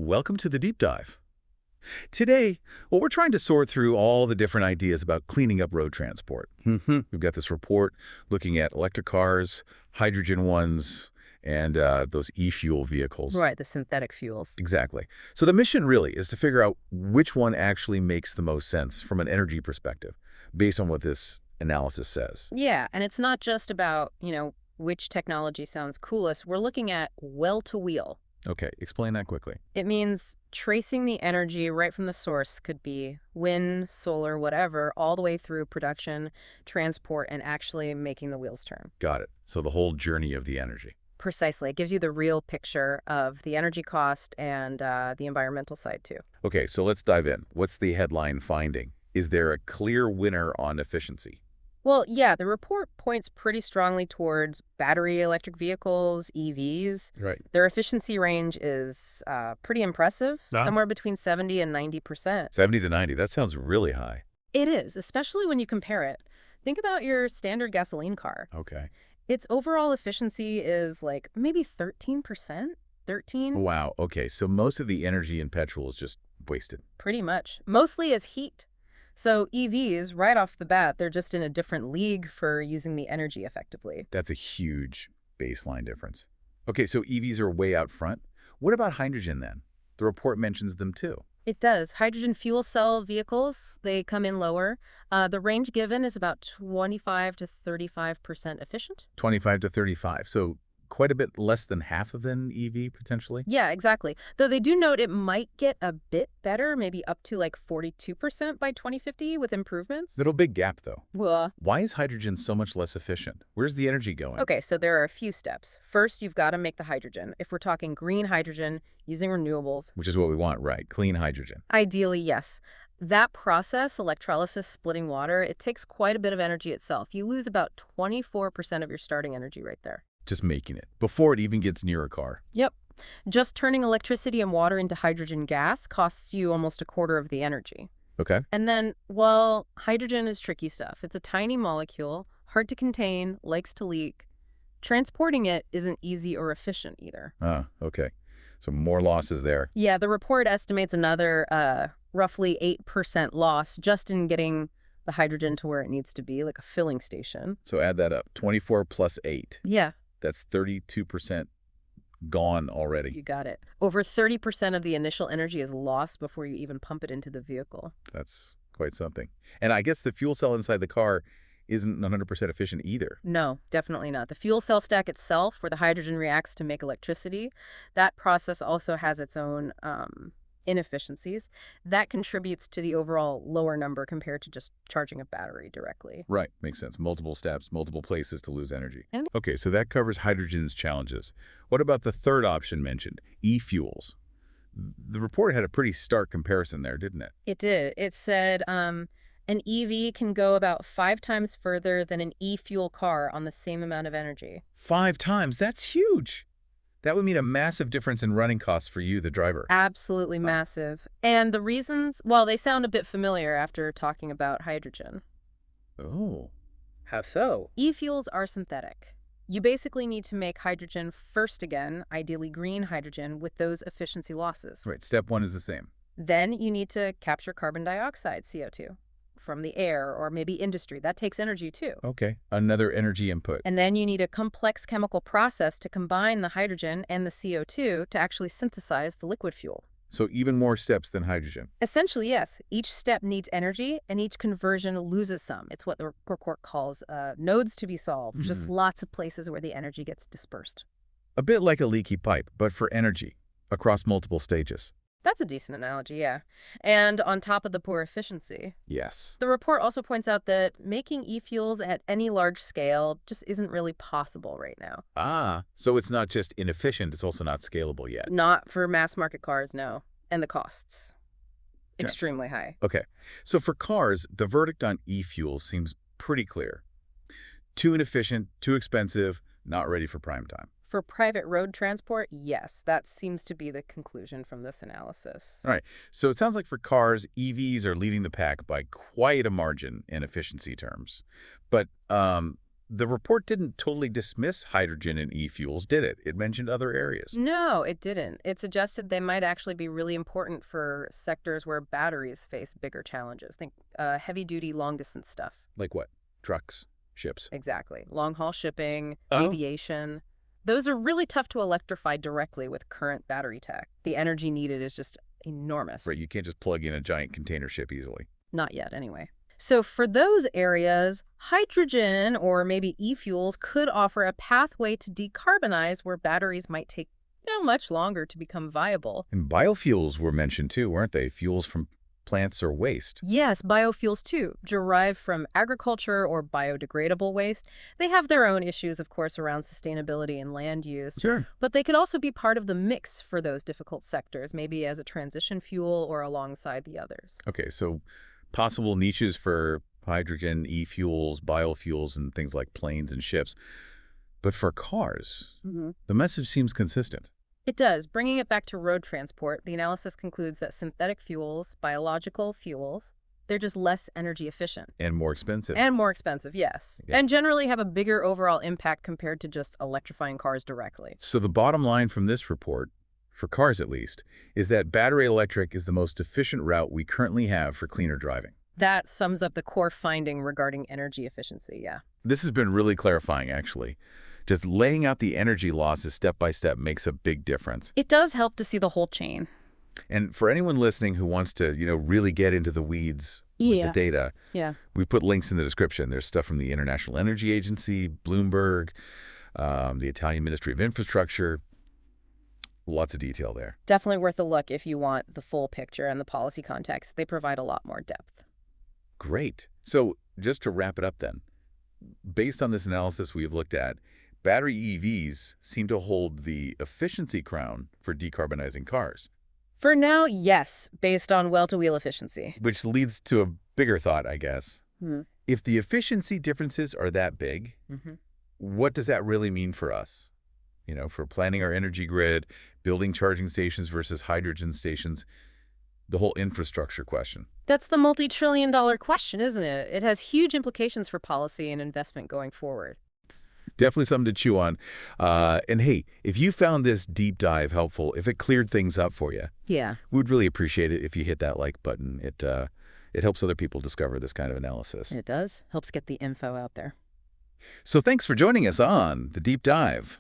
Welcome to the deep dive. Today, well, we're trying to sort through all the different ideas about cleaning up road transport. We've got this report looking at electric cars, hydrogen ones, and those e-fuel vehicles. Right, the synthetic fuels. Exactly. So the mission really is to figure out which one actually makes the most sense from an energy perspective, based on what this analysis says. Yeah, and it's not just about, which technology sounds coolest. We're looking at well-to-wheel. Okay, explain that quickly. It means tracing the energy right from the source, could be wind, solar, whatever, all the way through production, transport, and actually making the wheels turn. Got it. So the whole journey of the energy. Precisely. It gives you the real picture of the energy cost and the environmental side, too. Okay, so let's dive in. What's the headline finding? Is there a clear winner on efficiency? Well, yeah, the report points pretty strongly towards battery electric vehicles, EVs. Right. Their efficiency range is pretty impressive, somewhere between 70 and 90%. 70 to 90, that sounds really high. It is, especially when you compare it. Think about your standard gasoline car. Okay. Its overall efficiency is like maybe 13%? 13? Wow, okay, so most of the energy in petrol is just wasted. Pretty much. Mostly as heat. So EVs, right off the bat, they're just in a different league for using the energy effectively. That's a huge baseline difference. Okay, so EVs are way out front. What about hydrogen then? The report mentions them too. It does. Hydrogen fuel cell vehicles, they come in lower. The range given is about 25 to 35% efficient. 25 to 35, so quite a bit less than half of an EV potentially? Yeah, exactly. Though they do note it might get a bit better, maybe up to like 42% by 2050 with improvements. Little big gap though. Well, Why is hydrogen so much less efficient? Where's the energy going? okay, so there are a few steps. First, you've got to make the hydrogen. If we're talking green hydrogen using renewables, Which is what we want, right? Clean hydrogen. ideally, yes. That process, electrolysis, splitting water, it takes quite a bit of energy itself. You lose about 24% of your starting energy right there. Just making it, before it even gets near a car. Yep. Just turning electricity and water into hydrogen gas costs you almost a quarter of the energy. Okay. And then, well, hydrogen is tricky stuff. It's a tiny molecule, hard to contain, likes to leak. Transporting it isn't easy or efficient either. Ah, okay. So more losses there. Yeah, the report estimates another roughly 8% loss just in getting the hydrogen to where it needs to be, like a filling station. So add that up. 24 plus 8. Yeah, That's 32% gone already. you got it. Over 30% of the initial energy is lost before you even pump it into the vehicle. That's quite something. And I guess the fuel cell inside the car isn't 100% efficient either. No, definitely not. The fuel cell stack itself, where the hydrogen reacts to make electricity, that process also has its own inefficiencies. That contributes to the overall lower number compared to just charging a battery directly. Right, makes sense. Multiple steps, multiple places to lose energy. And- Okay, so that covers hydrogen's challenges. What about the third option mentioned, e-fuels? The report had a pretty stark comparison there, didn't it? It did. It said an EV can go about 5 times further than an e-fuel car on the same amount of energy. 5 times, that's huge. That would mean a massive difference in running costs for you, the driver. Absolutely massive. And the reasons, well, they sound a bit familiar after talking about hydrogen. Oh. How so? E-fuels are synthetic. You basically need to make hydrogen first again, ideally green hydrogen, with those efficiency losses. Right, step 1 is the same. Then you need to capture carbon dioxide, CO2, from the air or maybe industry. That takes energy too. Okay, another energy input. And then you need a complex chemical process to combine the hydrogen and the CO2 to actually synthesize the liquid fuel. So even more steps than hydrogen. Essentially, yes. Each step needs energy, and each conversion loses some. It's what the report calls nodes to be solved, just lots of places where the energy gets dispersed. A bit like a leaky pipe, but for energy, across multiple stages. That's a decent analogy, yeah. And on top of the poor efficiency. Yes. The report also points out that making e-fuels at any large scale just isn't really possible right now. Ah, so it's not just inefficient, it's also not scalable yet. Not for mass market cars, no. And the costs. Yeah. Extremely high. Okay, so for cars, the verdict on e-fuels seems pretty clear. Too inefficient, too expensive, not ready for prime time. For private road transport, yes, that seems to be the conclusion from this analysis. All right, so it sounds like for cars, EVs are leading the pack by quite a margin in efficiency terms. But the report didn't totally dismiss hydrogen and e-fuels, did it? It mentioned other areas. No, it didn't. It suggested they might actually be really important for sectors where batteries face bigger challenges. Think heavy-duty, long-distance stuff. Like what? Trucks, ships. Exactly. Long-haul shipping, Oh. aviation. Those are really tough to electrify directly with current battery tech. The energy needed is just enormous. Right, you can't just plug in a giant container ship easily. Not yet, anyway. So for those areas, hydrogen or maybe e-fuels could offer a pathway to decarbonize where batteries might take much longer to become viable. And biofuels were mentioned too, weren't they? Fuels from plants or waste. Yes, biofuels too, derived from agriculture or biodegradable waste. They have their own issues, of course, around sustainability and land use, Sure. but they could also be part of the mix for those difficult sectors, maybe as a transition fuel or alongside the others. Okay, so possible niches for hydrogen, e-fuels, biofuels, and things like planes and ships. But for cars, the message seems consistent It does. Bringing it back to road transport, the analysis concludes that synthetic fuels, biological fuels, they're just less energy efficient. and more expensive. And more expensive, yes. Yeah. And generally have a bigger overall impact compared to just electrifying cars directly. So the bottom line from this report, for cars at least, is that battery electric is the most efficient route we currently have for cleaner driving. That sums up the core finding regarding energy efficiency, yeah. This has been really clarifying, actually. Just laying out the energy losses step by step makes a big difference. It does help to see the whole chain. And for anyone listening who wants to, really get into the weeds with the data, Yeah. we've put links in the description. There's stuff from the International Energy Agency, Bloomberg, the Italian Ministry of Infrastructure. Lots of detail there. Definitely worth a look if you want the full picture and the policy context. They provide a lot more depth. Great. So just to wrap it up then, based on this analysis we've looked at, battery EVs seem to hold the efficiency crown for decarbonizing cars, For now, yes, based on well-to-wheel efficiency. which leads to a bigger thought, I guess. Hmm. If the efficiency differences are that big, what does that really mean for us? For planning our energy grid, building charging stations versus hydrogen stations, the whole infrastructure question. That's the multi-trillion-dollar question, isn't it? It has huge implications for policy and investment going forward. Definitely something to chew on. And hey, if you found this deep dive helpful, if it cleared things up for you, Yeah. we'd really appreciate it if you hit that like button. It helps other people discover this kind of analysis. It does. Helps get the info out there. So thanks for joining us on The Deep Dive.